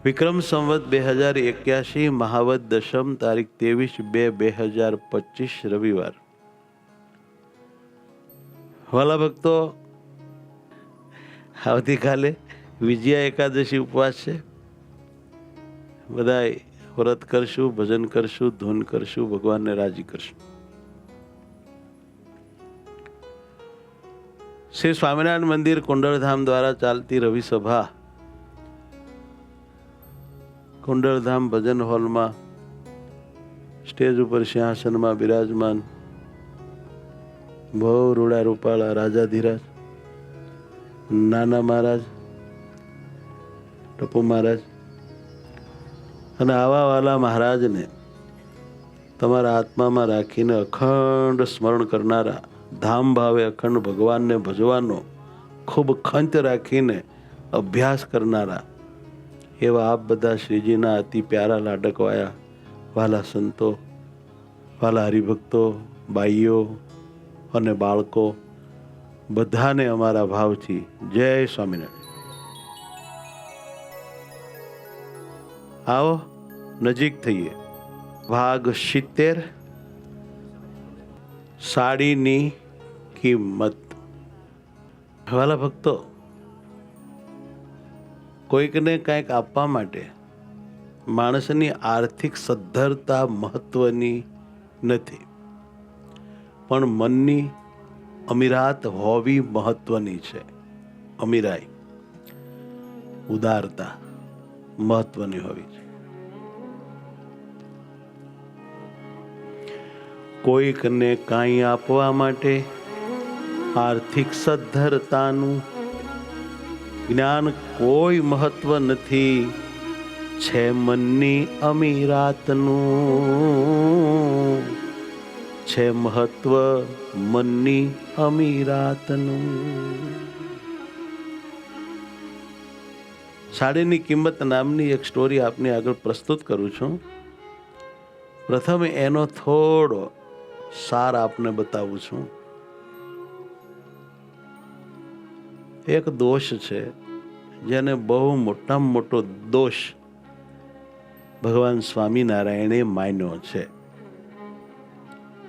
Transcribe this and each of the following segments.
વિક્રમ સંવત 2081 મહાવત દશમ તારીખ 23/2/2025 રવિવાર. વાલા ભક્તો, આવતીકાલે વિજયા એકાદશી ઉપવાસ છે. બધાય વ્રત કરશું, ભજન કરશું, ધૂન કરશું, ભગવાનને રાજી કરશું. શ્રી સ્વામિનારાયણ મંદિર કુંડળધામ દ્વારા ચાલતી રવિ સભા કુંડળધામ ભજન હોલમાં સ્ટેજ ઉપર સિંહાસનમાં બિરાજમાન બહુ રૂડા રૂપાળા રાજાધીરાજ નાના મહારાજ, ટપુ મહારાજ અને આવા વાલા મહારાજને તમારા આત્મામાં રાખીને અખંડ સ્મરણ કરનારા, ધામ ભાવે અખંડ ભગવાનને ભજવાનો ખૂબ ખંત રાખીને અભ્યાસ કરનારા એવા આપ બધા શ્રીજીના અતિ પ્યારા લાડકવાયા વાલા સંતો, વાલા હરિભક્તો, બાઈઓ અને બાળકો બધાને અમારા ભાવથી જય સ્વામિનારાયણ. આવો નજીક થઈએ. ભાગ 70 સાડીની કિંમત. વાલા ભક્તો, કોઈકને કંઈક આપવા માટે માણસની આર્થિક સદ્ધરતા મહત્વની નથી, પણ મનની અમીરાત હોવી મહત્વની છે. અમીરાઈ, ઉદારતા મહત્વની હોવી છે. કોઈકને કાંઈ આપવા માટે આર્થિક સદ્ધરતાનું જ્ઞાન કોઈ મહત્વ નથી, છે મનની અમીરાતનું, છે મહત્વ મનની અમીરાતનું. સાડીની કિંમત નામની એક સ્ટોરી આપની આગળ પ્રસ્તુત કરું છું. પ્રથમ એનો થોડો સાર આપને બતાવું છું. એક દોષ છે જેને બહુ મોટામાં મોટો દોષ ભગવાન સ્વામિનારાયણે માન્યો છે.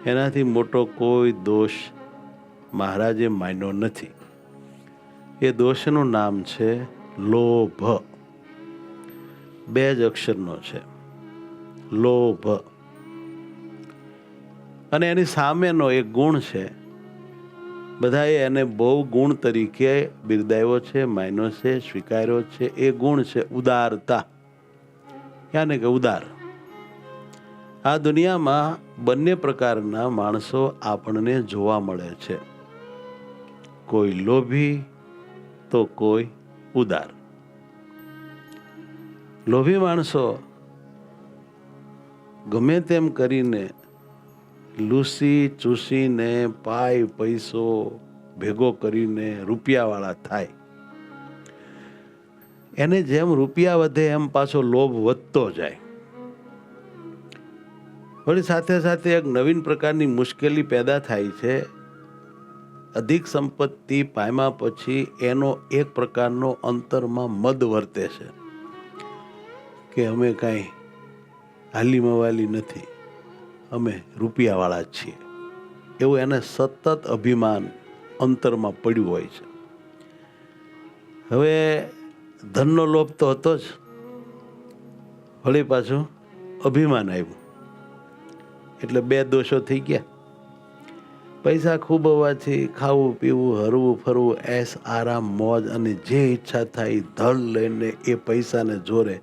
એનાથી મોટો કોઈ દોષ મહારાજે માન્યો નથી. એ દોષનું નામ છે લોભ. 2 જ અક્ષરનો છે, લોભ. અને એની સામેનો એક ગુણ છે. બધાએ એને બહુ ગુણ તરીકે બિરદાવ્યો છે, માન્યો છે, સ્વીકાર્યો છે. એ ગુણ છે ઉદારતા. યાને કે ઉદાર. આ દુનિયામાં બંને પ્રકારના માણસો આપણને જોવા મળે છે, કોઈ લોભી તો કોઈ ઉદાર. લોભી માણસો ગમે તેમ કરીને લૂસી ચૂસીને પાય પૈસો ભેગો કરીને રૂપિયાવાળા થાય. એને જેમ રૂપિયા વધે એમ પાછો લોભ વધતો જાય. વળી સાથે સાથે એક નવીન પ્રકારની મુશ્કેલી પેદા થાય છે. અધિક સંપત્તિ પામ્યા પછી એનો એક પ્રકારનો અંતરમાં મદ વર્તે છે કે અમે કાંઈ હાલી મવાલી નથી, અમે રૂપિયાવાળા જ છીએ. એવું એને સતત અભિમાન અંતરમાં પડ્યું હોય છે. હવે ધનનો લોભ તો હતો જ, વળી પાછું અભિમાન આવ્યું એટલે 2 દોષો થઈ ગયા. પૈસા ખૂબ હોવાથી ખાવું પીવું, હરવું ફરવું, એસ આરામ મોજ અને જે ઈચ્છા થાય ધડ લઈને એ પૈસાને જોરે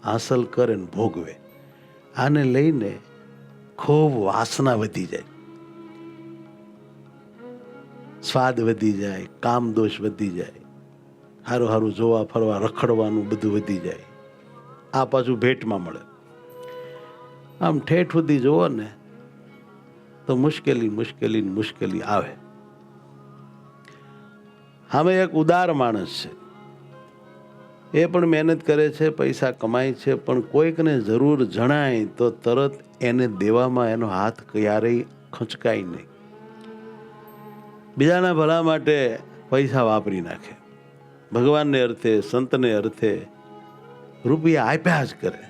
હાંસલ કરે ને ભોગવે. આને લઈને ખૂબ વાસના વધી જાય, સ્વાદ વધી જાય, કામ દોષ વધી જાય, હારું હારું જોવા ફરવા રખડવાનું બધું વધી જાય. આ પાછું ભેટમાં મળે. આમ ઠેઠ સુધી જોવો ને તો મુશ્કેલી આવે. આમે એક ઉદાર માણસ છે. એ પણ મહેનત કરે છે, પૈસા કમાય છે, પણ કોઈકને જરૂર જણાય તો તરત એને દેવામાં એનો હાથ ક્યારેય ખંચકાય નહીં. બીજાના ભલા માટે પૈસા વાપરી નાખે. ભગવાનને અર્થે, સંતને અર્થે રૂપિયા આપ્યા જ કરે.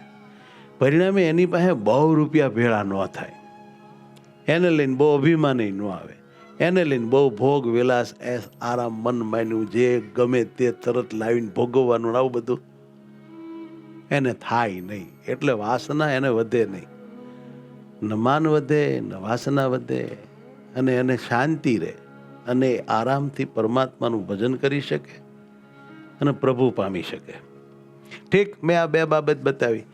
પરિણામે એની પાસે બહુ રૂપિયા ભેળા ન થાય, એને લઈને બહુ અભિમાન ન આવે, એને લઈને બહુ ભોગ વિલાસ આરામ મન માન્યું જે ગમે તે તરત લાવીને ભોગવવાનું આવું બધું એને થાય નહીં. એટલે વાસના એને વધે નહીં, ન માન વધે ન વાસના વધે, અને એને શાંતિ રહે અને આરામથી પરમાત્માનું ભજન કરી શકે અને પ્રભુ પામી શકે. ઠીક, મેં આ બે બાબત બતાવી,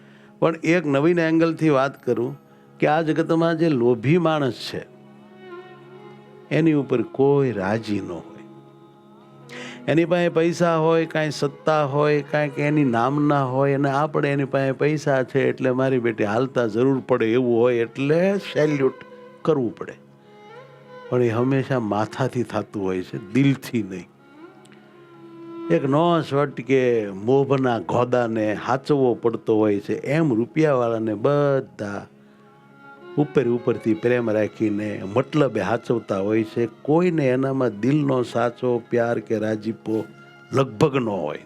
પણ એક નવીન એંગલથી વાત કરું કે આ જગતમાં જે લોભી માણસ છે એની ઉપર કોઈ રાજી ન હોય. એની પાસે પૈસા હોય, કાંઈ સત્તા હોય, કાંઈક એની નામના હોય, અને આપણે એની પાસે પૈસા છે એટલે મારી બેટી હાલતા જરૂર પડે એવું હોય એટલે સેલ્યુટ કરવું પડે. પણ એ હંમેશા માથાથી થતું હોય છે, દિલથી નહીં. એક નોસવટ કે મોભના ઘોદાને હાચવવો પડતો હોય છે, એમ રૂપિયાવાળાને બધા ઉપરથી પ્રેમ રાખીને મતલબે હાચવતા હોય છે. કોઈને એનામાં દિલનો સાચો પ્યાર કે રાજીપો લગભગ ન હોય.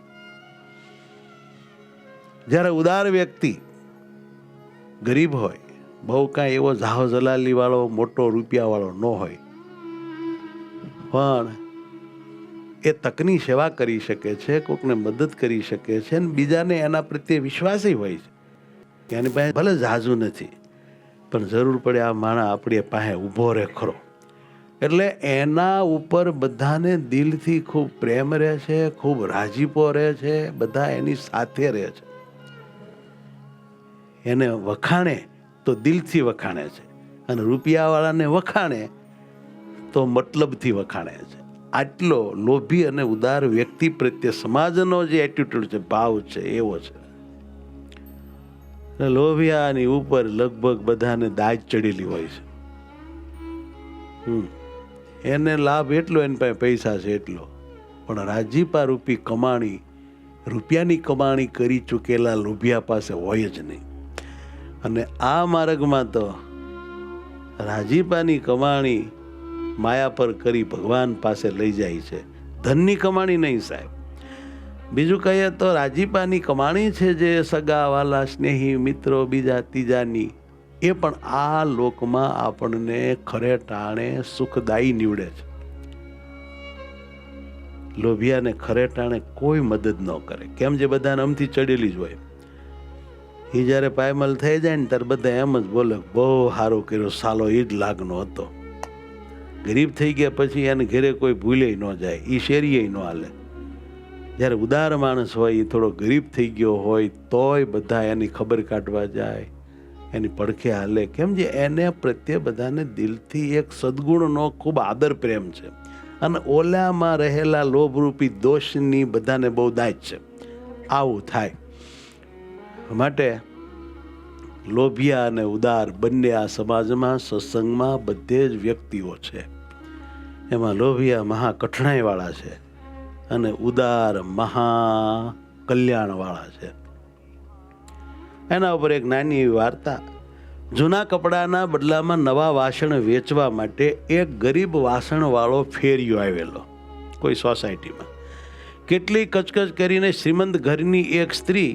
જ્યારે ઉદાર વ્યક્તિ ગરીબ હોય, બહુ કાંઈ એવો જાહો જલાલી વાળો મોટો રૂપિયાવાળો ન હોય, પણ એ તકની સેવા કરી શકે છે, કોઈકને મદદ કરી શકે છે, અને બીજાને એના પ્રત્યે વિશ્વાસી હોય છે કે એની પાસે ભલે ઝાઝું નથી પણ જરૂર પડે આ માણસ આપણી પાસે ઊભો રહે ખરો. એટલે એના ઉપર બધાને દિલથી ખૂબ પ્રેમ રહે છે, ખૂબ રાજીપો રહે છે, બધા એની સાથે રહે છે. એને વખાણે તો દિલથી વખાણે છે, અને રૂપિયાવાળાને વખાણે તો મતલબથી વખાણે છે. આટલો લોભી અને ઉદાર વ્યક્તિ પ્રત્યે સમાજનો જે એટીટ્યુડ છે, ભાવ છે, એવો છે. લોભિયાની ઉપર લગભગ બધાને દાજ ચડેલી હોય છે. એને લાભ એટલો, એની પાસે પૈસા છે એટલો, પણ રાજીપા રૂપી કમાણી, રૂપિયાની કમાણી કરી ચૂકેલા લોભિયા પાસે હોય જ નહીં. અને આ માર્ગમાં તો રાજીપાની કમાણી માયા પર કરી ભગવાન પાસે લઈ જાય છે, ધનની કમાણી નહીં સાહેબ. બીજું કહીએ તો રાજીપાની કમાણી છે જે સગા વાલા સ્નેહી મિત્રો બીજા ત્રીજાની, એ પણ આ લોકમાં આપણને ખરે ટાણે સુખદાયી નીવડે છે. લોભિયાને ખરે ટાણે કોઈ મદદ ન કરે. કેમ? જે બધાને અમથી ચડેલી જ હોય. એ જ્યારે પાયમલ થઈ જાય ને ત્યારે બધા એમ જ બોલે, બહુ સારો કર્યો સાલો, એ જ લાગનો હતો. ગરીબ થઈ ગયા પછી એને ઘરે કોઈ ભૂલે ન જાય, એ શેરીએ ન હાલે. જ્યારે ઉદાર માણસ હોય, એ થોડો ગરીબ થઈ ગયો હોય તોય બધા એની ખબર કાઢવા જાય, એની પડખે હાલે. કેમ? જે એને પ્રત્યે બધાને દિલથી એક સદગુણનો ખૂબ આદર પ્રેમ છે, અને ઓલામાં રહેલા લોભરૂપી દોષની બધાને બહુ દાજ છે. આવું થાય. માટે લોભિયા અને ઉદાર બંને આ સમાજમાં, સત્સંગમાં બધે જ વ્યક્તિઓ છે. એમાં લોભિયા મહા કઠણાઈવાળા છે અને ઉદાર મહા કલ્યાણવાળા છે. એના ઉપર એક નાની એવી વાર્તા. જૂના કપડાના બદલામાં નવા વાસણ વેચવા માટે એક ગરીબ વાસણવાળો ફેરિયો આવેલો કોઈ સોસાયટીમાં. કેટલી કચકચ કરીને શ્રીમંત ઘરની એક સ્ત્રી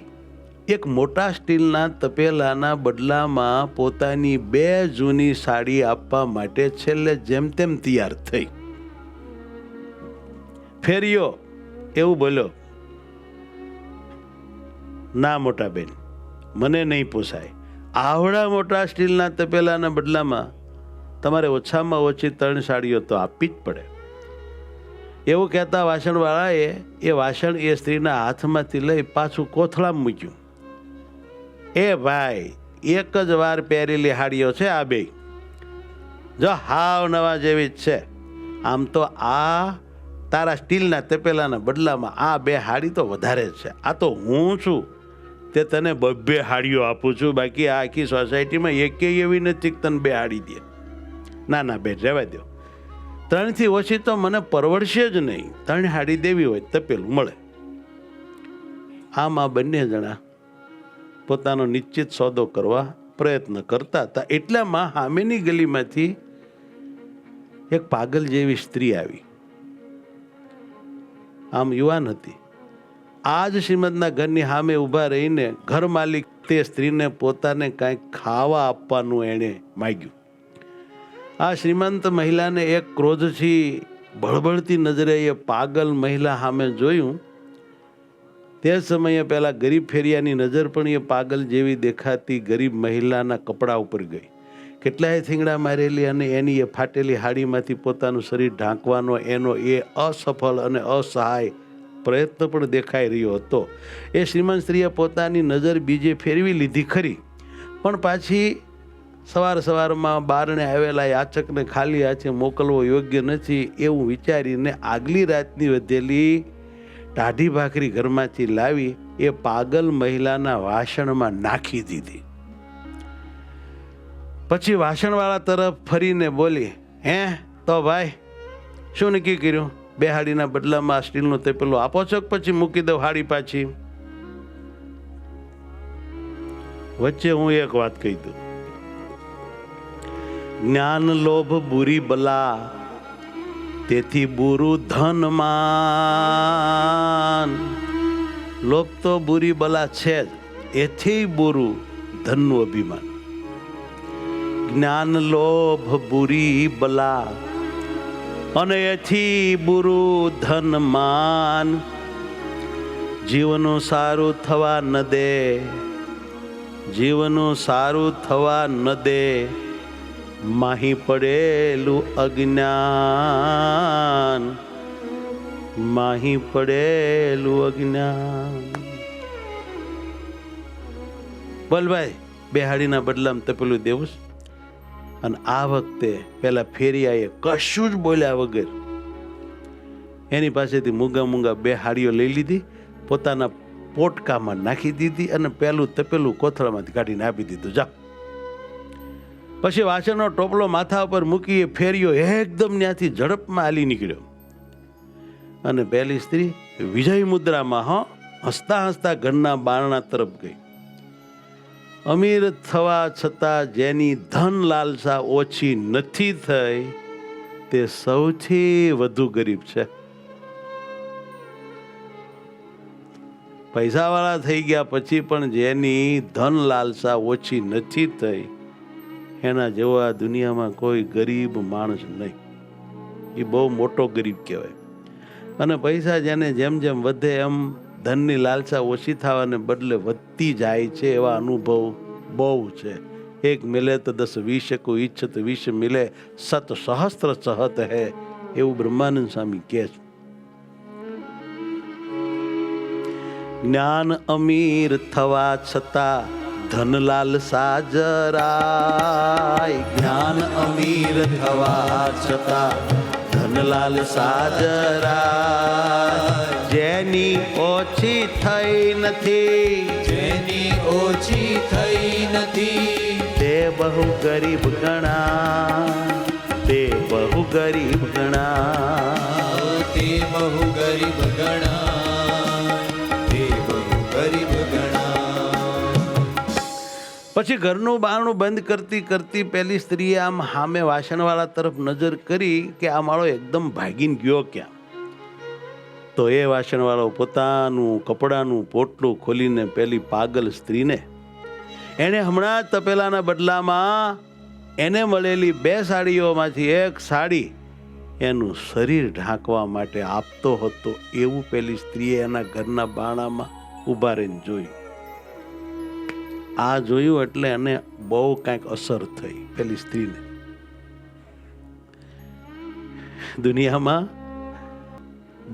એક મોટા સ્ટીલના તપેલાના બદલામાં પોતાની 2 જૂની સાડી આપવા માટે છેલ્લે જેમ તેમ તૈયાર થઈ. ફેરિયો એવું બોલ્યો, ના મોટા બેન, મને નહીં પોસાય. આવડા મોટા સ્ટીલના તપેલાના બદલામાં તમારે ઓછામાં ઓછી 3 સાડીઓ તો આપવી જ પડે. એવું કહેતા વાસણવાળાએ એ વાસણ એ સ્ત્રીના હાથમાંથી લઈ પાછું કોથળામાં મૂક્યું. એ ભાઈ, એક જ વાર પહેરેલી હાડીઓ છે આ બે, જો હાવ નવા જેવી જ છે. આમ તો આ તારા સ્ટીલના તપેલાના બદલામાં આ 2 હાડી તો વધારે જ છે. આ તો હું છું તે તને 2 હાડીઓ આપું છું, બાકી આ આખી સોસાયટીમાં એકેય એવી નથી કે તને 2 હાડી દે. ના ના બેન, રહેવા દો. 3થી ઓછી તો મને પરવડશે જ નહીં. 3 હાડી દેવી હોય તપેલું મળે. આમ આ બંને જણા પોતાનો નિશ્ચિત સોદો કરવા પ્રયત્ન કરતા હતા. એટલામાં સામેની ગલીમાંથી એક પાગલ જેવી સ્ત્રી આવી. આમ યુવાન હતી, આ જ શ્રીમંતના ઘરની સામે ઊભા રહીને ઘર માલિક તે સ્ત્રીને પોતાને કાંઈક ખાવા આપવાનું એણે માગ્યું. આ શ્રીમંત મહિલાને એક ક્રોધથી બળબળતી નજરે એ પાગલ મહિલા સામે જોયું. તે સમયે પહેલા ગરીબ ફેરિયાની નજર પણ એ પાગલ જેવી દેખાતી ગરીબ મહિલાના કપડા ઉપર ગઈ. કેટલાય થીંગડા મારેલી અને એની એ ફાટેલી હાડીમાંથી પોતાનું શરીર ઢાંકવાનો એનો એ અસફળ અને અસહાય પ્રયત્ન પણ દેખાઈ રહ્યો હતો. એ શ્રીમંત સ્ત્રીએ પોતાની નજર બીજે ફેરવી લીધી ખરી, પણ પાછી સવારમાં બારણે આવેલા યાચકને ખાલી હાથે મોકલવો યોગ્ય નથી એવું વિચારીને આગલી રાતની વધેલી ટાઢી ભાખરી ઘરમાંથી લાવી એ પાગલ મહિલાના વાસણમાં નાખી દીધી. પછી વાસણવાળા તરફ ફરીને બોલી, હે તો ભાઈ શું નક્કી કર્યું? બે હાડીના બદલામાં સ્ટીલનું તપેલું આપો છો પછી મૂકી દઉં હાડી પાછી? વચ્ચે હું એક વાત કહી દઉં. જ્ઞાન લોભ બુરી બલા, તેથી બુરું ધનમાન. લોભ તો બુરી બલા છે જ, એથી બુરું ધનનું અભિમાન. જ્ઞાન લોભ બુરી બલા અને એથી બુરું ધનમાન. જીવનું સારું થવા ન દે, જીવનું સારું થવા ન દે, માહી પડેલું અજ્ઞાન, માહી પડેલું અજ્ઞાન. બોલ ભાઈ, બેહાડીના બદલામાં તપેલું દેવું. અને આ વખતે પેલા ફેરિયાએ કશું જ બોલ્યા વગર એની પાસેથી મૂંગા બે હાડીઓ લઈ લીધી, પોતાના પોટકામાં નાખી દીધી અને પેલું તપેલું કોથળામાંથી કાઢીને આપી દીધું. જા. પછી વાસણનો ટોપલો માથા ઉપર મૂકી ફેરિયો એકદમ ત્યાંથી ઝડપમાં હાલી નીકળ્યો અને પહેલી સ્ત્રી વિજય મુદ્રામાં હસતા હસતા ઘરના બારણા તરફ ગઈ. અમીર થવા છતાં જેની ધન લાલસા ઓછી નથી થઈ તે સૌથી વધુ ગરીબ છે. પૈસાવાળા થઈ ગયા પછી પણ જેની ધન લાલસા ઓછી નથી થઈ એના જેવો આ દુનિયામાં કોઈ ગરીબ માણસ નહીં. એ બહુ મોટો ગરીબ કહેવાય. અને પૈસા જેને જેમ જેમ વધે એમ ધનની લાલસા ઓછી થવાને બદલે વધતી જાય છે એવા અનુભવ બહુ છે. એક મિલે તો 10 20 કો ઈચ્છત વિષ મિલે, સત સહસ્ત્ર ચહત હે, એવું બ્રહ્માનંદ સ્વામી કહે છે. જ્ઞાન અમીર થવા છતાં ધન લાલસા જરાય. જ્ઞાન અમીર થવા છતાં ધન લાલસા જરાય. જેની ઓછી થઈ નથી, જેની ઓછી થઈ નથી, તે બહુ ગરીબ ગણા, તે બહુ ગરીબ ગણા, તે બહુ ગરીબ ગણા, તે બહુ ગરીબ ગણા. પછી ઘરનું બારણું બંધ કરતી કરતી પેલી સ્ત્રીએ આમ સામે વાસણવાળા તરફ નજર કરી કે આ માળો એકદમ ભાગીને ગયો ક્યાં. તો એ વાસણવાળો પોતાનું કપડાનું પોટલું ખોલીને પેલી પાગલ સ્ત્રીને એણે હમણાં જ તપેલાના બદલામાં એને મળેલી 2 સાડીઓમાંથી એક સાડી એનું શરીર ઢાંકવા માટે આપતો હતો એવું પેલી સ્ત્રીએ એના ઘરના બારણામાં ઊભા રહીને જોયું. આ જોયું એટલે એને બહુ કાંઈક અસર થઈ પેલી સ્ત્રીને. દુનિયામાં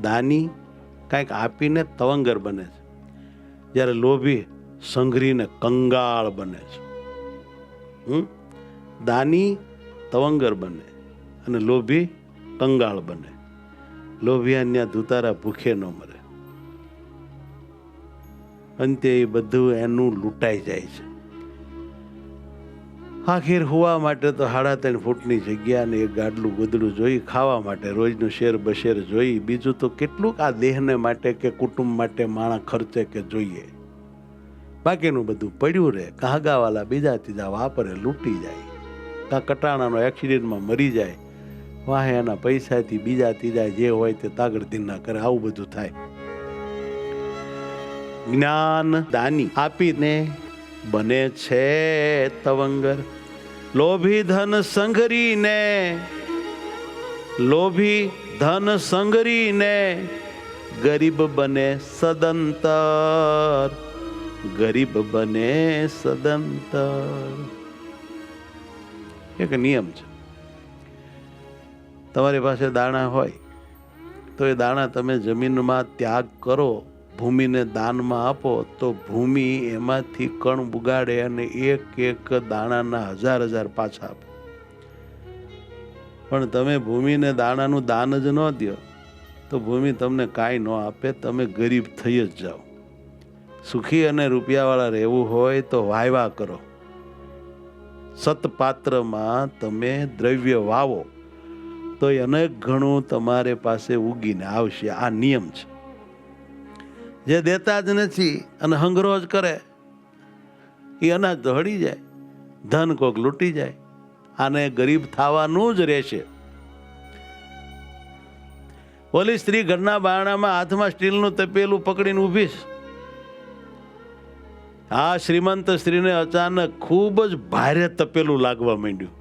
દાની કાંઈક આપીને તવંગર બને છે, જ્યારે લોભી સંઘરીને કંગાળ બને છે. દાની તવંગર બને અને લોભી કંગાળ બને. લોભિયા ધુતારા ભૂખે ન મરે. અંતે એ બધું એનું લૂંટાઈ જાય છે. આખીર હોવા માટે તો 3.5 ફૂટની જગ્યા ને એક ગાડલું ગોદડું જોઈ, ખાવા માટે રોજનું શેર બશેર જોઈ, બીજું તો કેટલુંક આ દેહને માટે કે કુટુંબ માટે માણસ ખર્ચે કે જોઈએ. બાકીનું બધું પડ્યું રહે. કાગાવાલા બીજા ત્રીજા વાપરે, લૂંટી જાય. કાં કટાણાનો એક્સિડન્ટમાં મરી જાય, વાહે એના પૈસાથી બીજા ત્રીજા જે હોય તે તાગડધીન ના કરે. આવું બધું થાય. જ્ઞાન દાની આપીને બને છે તવંગર. લોભી ધન સંઘરીને, લોભી ધન સંઘરીને ગરીબ બને સદંતર, ગરીબ બને સદંતર. એક નિયમ છે, તમારી પાસે દાણા હોય તો એ દાણા તમે જમીનમાં ત્યાગ કરો, ભૂમિને દાનમાં આપો, તો ભૂમિ એમાંથી કણ ઉગાડે અને એક એક દાણાના હજાર હજાર પાછા આપે. પણ તમે ભૂમિને દાણાનું દાન જ ન દો તો ભૂમિ તમને કાંઈ ન આપે, તમે ગરીબ થઈ જ જાઓ. સુખી અને રૂપિયાવાળા રહેવું હોય તો વાયવા કરો. સતપાત્રમાં તમે દ્રવ્ય વાવો તો અનેક ઘણું તમારે પાસે ઉગીને આવશે. આ નિયમ છે. જે દેતા જ નથી અને હંગરો જ કરે એ અનાજ તો હળી જાય, ધન કોક લૂંટી જાય. આને ગરીબ થવાનું જ રહેશે. ઓલી સ્ત્રી ઘરના બારણામાં હાથમાં સ્ટીલનું તપેલું પકડીને ઊભી છે. આ શ્રીમંત સ્ત્રીને અચાનક ખૂબ જ ભારે તપેલું લાગવા માંડ્યું.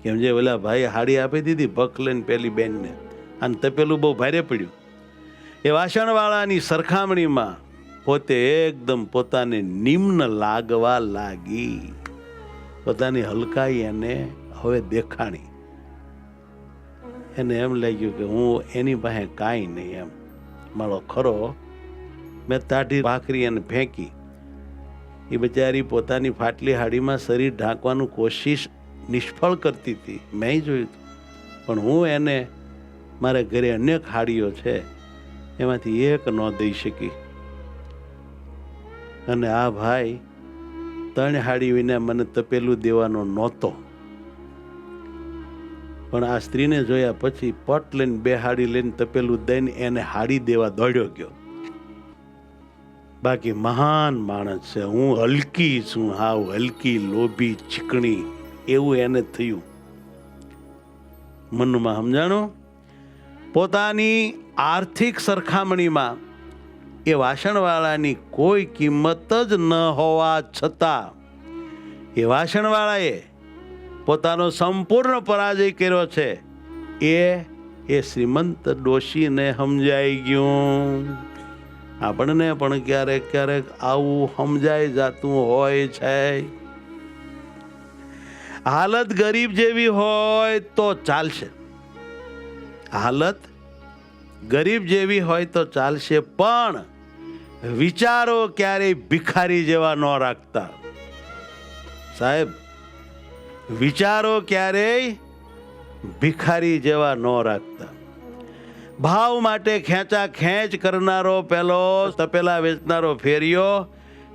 કેમ જે ઓલા ભાઈ હાડી આપી દીધી ભખ લઈને પેલી બેનને, અને તપેલું બહુ ભારે પડ્યું. એ વાસણવાળાની સરખામણીમાં પોતે એકદમ પોતાને નિમ્ન લાગવા લાગી. પોતાની હલકાઈ એને હવે દેખાણી. એને એમ લાગ્યું કે હું એની પાસે કાંઈ નહીં, એમ મારો ખરો. મેં તાઢી ભાખરી એને ફેંકી. એ બિચારી પોતાની ફાટલી હાડીમાં શરીર ઢાંકવાનું કોશિશ નિષ્ફળ કરતી હતી, મેં જોયું હતું. પણ હું એને, મારા ઘરે અનેક હાડીઓ છે, એમાંથી એક ન દઈ શકી. અને આ ભાઈ 3 હાડી વિના મને તપેલું દેવાનો નહોતો. પણ આ સ્ત્રીને જોયા પછી પટ લઈને 2 હાડી લઈને તપેલું દઈને એને હાડી દેવા દોડ્યો ગયો. બાકી મહાન માણસ છે, હું હલકી છું, હાવ હલકી, લોભી, ચીકણી, એવું એને થયું. મનમાં સમજાણું. પોતાની આર્થિક સરખામણીમાં એ વાસણવાળાની કોઈ કિંમત જ ન હોવા છતાં એ વાસણવાળાએ પોતાનો સંપૂર્ણ પરાજય કર્યો છે. એ શ્રીમંત ડોશીને સમજાઈ ગયું. આપણને પણ ક્યારેક ક્યારેક આવું સમજાઈ જાતું હોય છે. હાલત ગરીબ જેવી હોય તો ચાલશે, હાલત ગરીબ જેવી હોય તો ચાલશે, પણ વિચારો ક્યારેય ભિખારી જેવા ન રાખતા. સાહેબ, વિચારો ક્યારેય ભિખારી જેવા ન રાખતા. ભાવ માટે ખેંચા ખેંચ કરનારો પેલો તપેલા વેચનારો ફેરિયો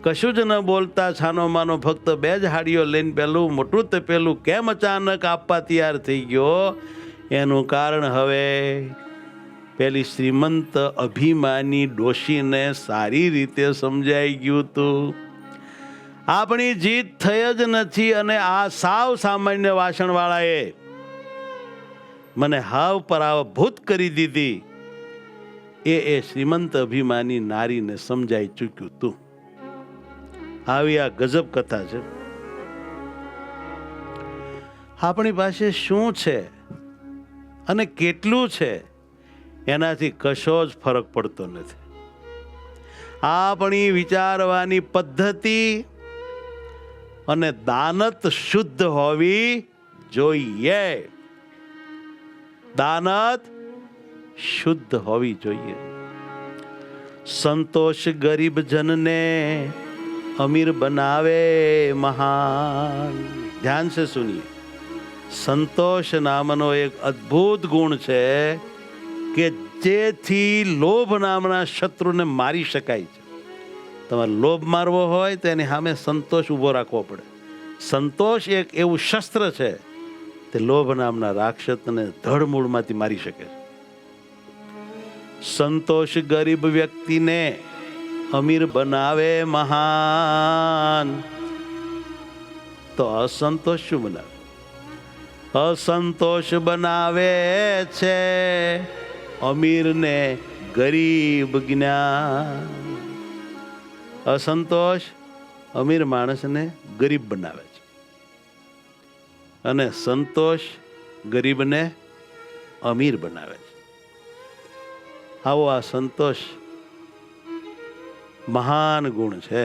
કશું જ ન બોલતા છાનો માનો ફક્ત 2 જ હાડીઓ લઈને પેલું મોટું તપેલું કેમ અચાનક આપવા તૈયાર થઈ ગયો, એનું કારણ હવે પેલી શ્રીમંત અભિમાની ડોશીને સારી રીતે સમજાઈ ગયું હતું. આપણી જીત થઈ જ નથી અને આ સાવ સામાન્ય વાસણવાળાએ મને હાવ પરાભૂત કરી દીધી. એ શ્રીમંત અભિમાની નારીને સમજાઈ ચૂક્યું હતું. આવી આ ગજબ કથા છે. આપણી પાસે શું છે અને કેટલું છે એનાથી કશો જ ફરક પડતો નથી. આપણી વિચારવાની પદ્ધતિ અને દાનત શુદ્ધ હોવી જોઈએ. દાનત શુદ્ધ હોવી જોઈએ. સંતોષ ગરીબ જનને અમીર બનાવે મહાન. ધ્યાન से सुनिए. સંતોષ નામનો એક અદ્ભુત ગુણ છે કે જેથી લોભ નામના શત્રુને મારી શકાય છે. તમારે લોભ મારવો હોય તો એની સામે સંતોષ ઊભો રાખવો પડે. સંતોષ એક એવું શસ્ત્ર છે તે લોભ નામના રાક્ષસને ધડમૂળમાંથી મારી શકે છે. સંતોષ ગરીબ વ્યક્તિને અમીર બનાવે મહાન. તો અસંતોષ શું બનાવે? અસંતોષ બનાવે છે અમીરને ગરીબ જ્ઞાન. અસંતોષ અમીર માણસને ગરીબ બનાવે છે અને સંતોષ ગરીબને અમીર બનાવે છે. આવો આ સંતોષ મહાન ગુણ છે,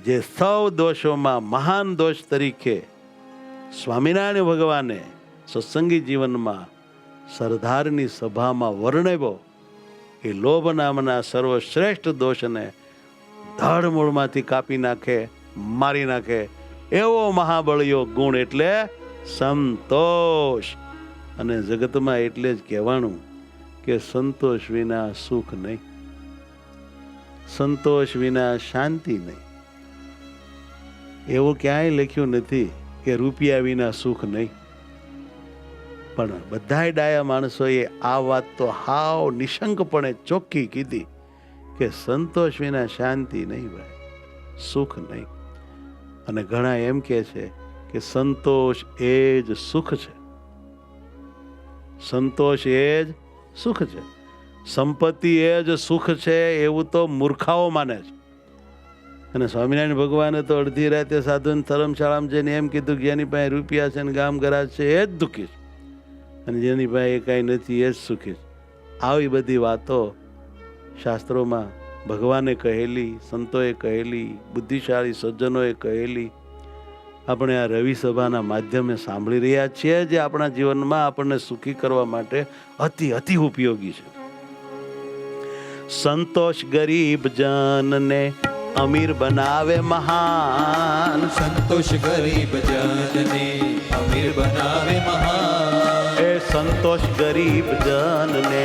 જે સૌ દોષોમાં મહાન દોષ તરીકે સ્વામિનારાયણ ભગવાને સત્સંગી જીવનમાં સરદારની સભામાં વર્ણવ્યો. એ લોભ નામના સર્વશ્રેષ્ઠ દોષને ધડ મૂળમાંથી કાપી નાખે, મારી નાખે એવો મહાબળિયો ગુણ એટલે સંતોષ. અને જગતમાં એટલે જ કહેવાનું કે સંતોષ વિના સુખ નહીં, સંતોષ વિના શાંતિ નહીં. એવું ક્યાંય લખ્યું નથી કે રૂપિયા વિના સુખ નહીં. પણ બધાય ડાયા માણસોએ આ વાત તો હાવ નિશંકપણે ચોખ્ખી કીધી કે સંતોષ વિના શાંતિ નહીં ભાઈ, સુખ નહીં. અને ઘણા એમ કહે છે કે સંતોષ એ જ સુખ છે, સંતોષ એ જ સુખ છે, સંપત્તિ એ જ સુખ છે, એવું તો મૂર્ખાઓ માને છે. અને સ્વામિનારાયણ ભગવાને તો અડધી રાતે સાધુને ધર્મશાળામાં જઈને એમ કીધું કે જેની પાસે રૂપિયા છે ને ગામ ગરાજ છે એ જ દુઃખી છે, અને જેની પાસે કાંઈ નથી એ જ સુખી છે. આવી બધી વાતો શાસ્ત્રોમાં ભગવાને કહેલી, સંતોએ કહેલી, બુદ્ધિશાળી સજ્જનોએ કહેલી આપણે આ રવિ સભાના માધ્યમે સાંભળી રહ્યા છીએ, જે આપણા જીવનમાં આપણને સુખી કરવા માટે અતિ અતિ ઉપયોગી છે. સંતોષ ગરીબ જનને અમીર બનાવે મહાન, સંતોષ ગરીબ જનને અમીર બનાવે મહાન. એ સંતોષ ગરીબ જનને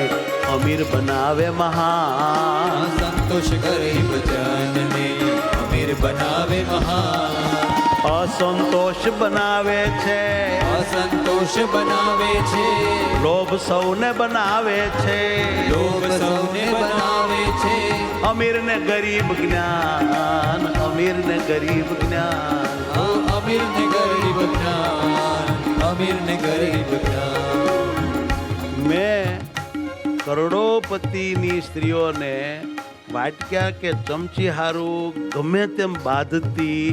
અમીર બનાવે મહાન, સંતોષ ગરીબ જનને અમીર બનાવે મહાન. અસંતોષ બનાવે છે, અસંતોષ બનાવે છે, લોભ સૌને બનાવે છે, લોભ સૌને બનાવે છે. અમીર ને ગરીબ જ્ઞાન, અમીર ને ગરીબ જ્ઞાન. અમીર ને ગરીબ જ્ઞાન, અમીર ને ગરીબ જ્ઞાન. મેં કરોડોપતિની સ્ત્રીઓને વાટક્યા કે ચમચી હારું ગમે તેમ બાંધતી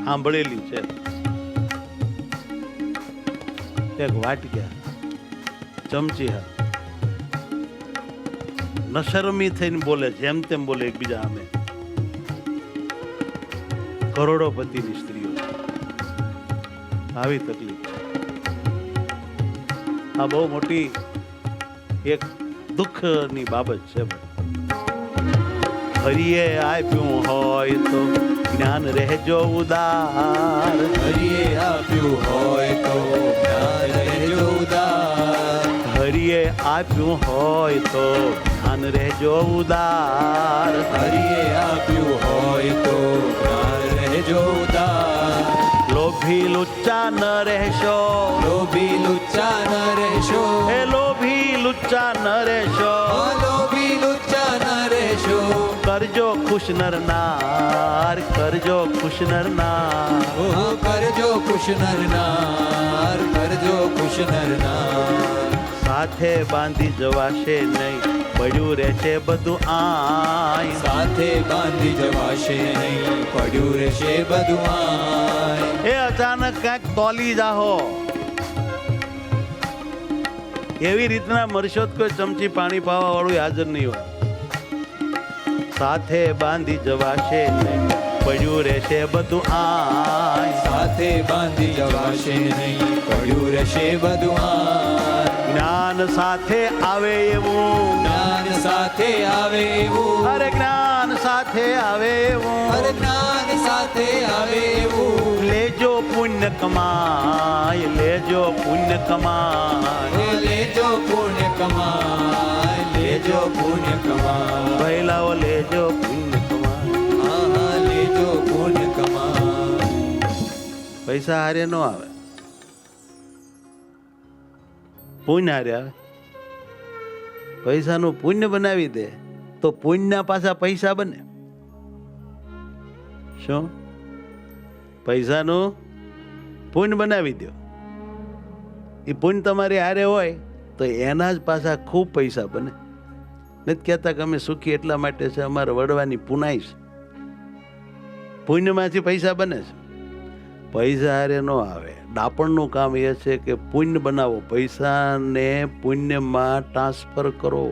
સાંભળેલી છે. એક વાટક્યા ચમચી હારું નશરમી થઈને બોલે, જેમ તેમ બોલે એકબીજા સામે. કરોડોપતિની સ્ત્રીઓ આવી તકલીફ છે. આ બહુ મોટી એક દુઃખની બાબત છે. હરિએ આપ્યું હોય તો જ્ઞાન રહેજો ઉદાર, હરિએ આપ્યું હોય તો જ્ઞાન રહેજો ઉદાર. હરિએ આપ્યું હોય તો જ્ઞાન રહેજો ઉદાર, હરિએ આપ્યું હોય તો જ્ઞાન રહેજો ઉદાર. લોભી લુચ્ચા ન રહેશો, લોભી લુચ્ચા ન રહેશો, એ લોભી લુચ્ચા ન રહેશો. લોભી લુચ્ચા ન રહેશો. કરજો ખુશ નરનાર, કરજો ખુશ નરનાર. કરજો ખુશ નરનાર, કરજો ખુશ નરનાર. સાથે બાંધી જવાશે નહીં, પડ્યું રહેશે બધું આય. સાથે બાંધી જવાશે નહીં, પડ્યું રહેશે બધું આય. એ અચાનક ક્યાંક તોલી જાહો, એવી રીતના મરશો તો કોઈ ચમચી પાણી પાવા વાળું હાજર નહીં હોય. સાથે બાંધી જવાશે નહીં, પડ્યું રહેશે બધું આય. સાથે બાંધી જવાશે નહીં, પડ્યું રહેશે બધું આય. જ્ઞાન સાથે આવે એવું, જ્ઞાન સાથે આવે એવું, અરે જ્ઞાન સાથે આવે એવું. અરે જ્ઞાન સાથે આવે એવું. લેજો પુણ્ય કમાય, લેજો પુણ્ય કમાય. લેજો પુણ્ય કમાય, લેજો પુણ્ય કમાય. પહેલાઓ લેજો પુણ્ય કમાય. આહા, લેજો પુણ્ય કમાય. પૈસા હારે ન આવે, પુણ્ય હારે આવે. પૈસાનું પુણ્ય બનાવી દે તો પુણ્યના પાછા પૈસા બને. શું? પૈસાનું પુણ્ય બનાવી દો, એ પુણ્ય તમારી હારે હોય તો એના જ પાછા ખૂબ પૈસા બને. નથી કહેતા કે અમે સુખી એટલા માટે છે, અમારે વડવાની પુનાઈ છે. પુણ્યમાંથી પૈસા બને છે. પૈસા હારે ન આવે. ડાપણનું કામ એ છે કે પુણ્ય બનાવો, પૈસાને પુણ્યમાં ટ્રાન્સફર કરો,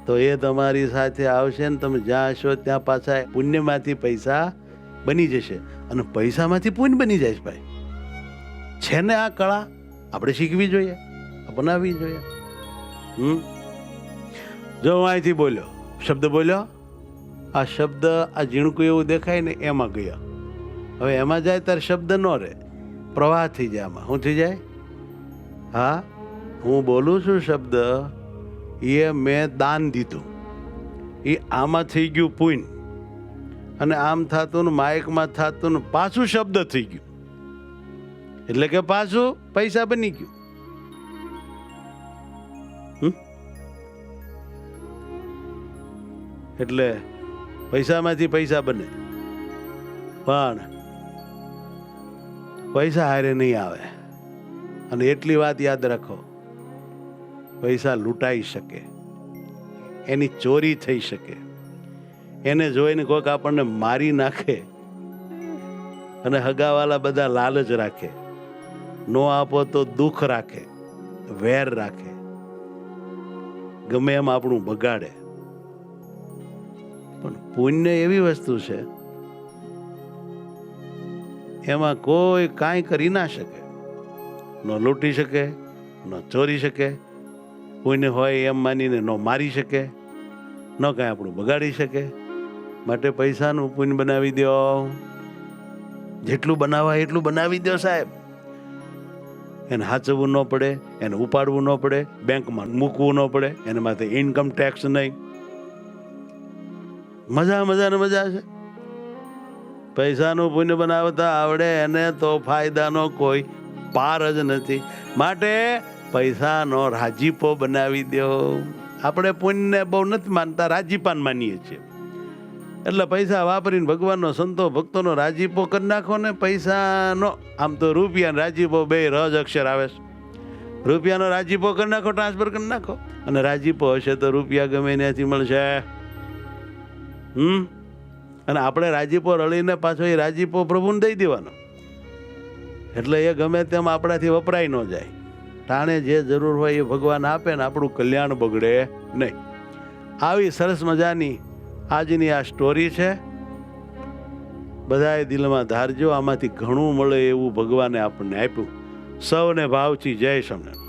તો એ તમારી સાથે આવશે ને તમે જ્યાં હશો ત્યાં પાછા પુણ્યમાંથી પૈસા બની જશે અને પૈસામાંથી પુણ્ય બની જાય છે. ભાઈ છે ને આ કળા આપણે શીખવી જોઈએ, અપનાવવી જોઈએ. જો હું અહીંથી બોલ્યો, શબ્દ બોલ્યો, આ શબ્દ આ ઝીણકું એવું દેખાય ને એમાં ગયા. હવે એમાં જાય ત્યારે શબ્દ ન રહે, પ્રવાહ થઈ જાય. આમાં શું થઈ જાય? હા, હું બોલું છું શબ્દ, એ મેં દાન દીધું, એ આમાં થઈ ગયું પુણ્ય, અને આમ થતું ને માઇકમાં થતું ને પાછું શબ્દ થઈ ગયું, એટલે કે પાછું પૈસા બની ગયું. એટલે પૈસામાંથી પૈસા બને, પણ પૈસા હારે નહીં આવે. અને એટલી વાત યાદ રાખો, પૈસા લૂંટાઈ શકે, એની ચોરી થઈ શકે, એને જોઈને કોઈક આપણને મારી નાખે, અને હગાવાલા બધા લાલચ રાખે, નો આપો તો દુઃખ રાખે, વેર રાખે, ગમે એમ આપણું બગાડે. પણ પુણ્ય એવી વસ્તુ છે, એમાં કોઈ કાંઈ કરી ના શકે, ન લૂંટી શકે, ન ચોરી શકે. પુણ્ય હોય એમ માનીને ન મારી શકે, ન કાંઈ આપણું બગાડી શકે. માટે પૈસાનું પુણ્ય બનાવી દો, જેટલું બનાવાય એટલું બનાવી દો સાહેબ. એને હાચવવું ન પડે, એને ઉપાડવું ન પડે, બેંકમાં મૂકવું ન પડે, એને માથે ઇન્કમ ટેક્સ નહીં. મજા છે. પૈસાનું પુણ્ય બનાવતા આવડે એને તો ફાયદાનો કોઈ પાર જ નથી. માટે પૈસાનો રાજીપો બનાવી દો. આપણે પુણ્યને બહુ નથી માનતા, રાજીપાન માનીએ છીએ. એટલે પૈસા વાપરીને ભગવાનનો, સંતો ભક્તોનો રાજીપો કરી નાખો ને. પૈસાનો આમ તો રૂપિયાનો રાજીપો બે રજ અક્ષર આવે છે. રૂપિયાનો રાજીપો કરી નાખો, ટ્રાન્સફર કરી નાખો, અને રાજીપો હશે તો રૂપિયા ગમે ત્યાંથી મળશે. અને આપણે રાજીપો રળીને પાછો એ રાજીપો પ્રભુને દઈ દેવાનો, એટલે એ ગમે તેમ આપણાથી વપરાય ન જાય. ટાણે જે જરૂર હોય એ ભગવાન આપે ને આપણું કલ્યાણ બગડે નહીં. આવી સરસ મજાની આજની આ સ્ટોરી છે. બધાએ દિલમાં ધારજો, આમાંથી ઘણું મળે એવું ભગવાને આપણને આપ્યું. સૌને ભાવથી જય સ્વામિનારાયણ.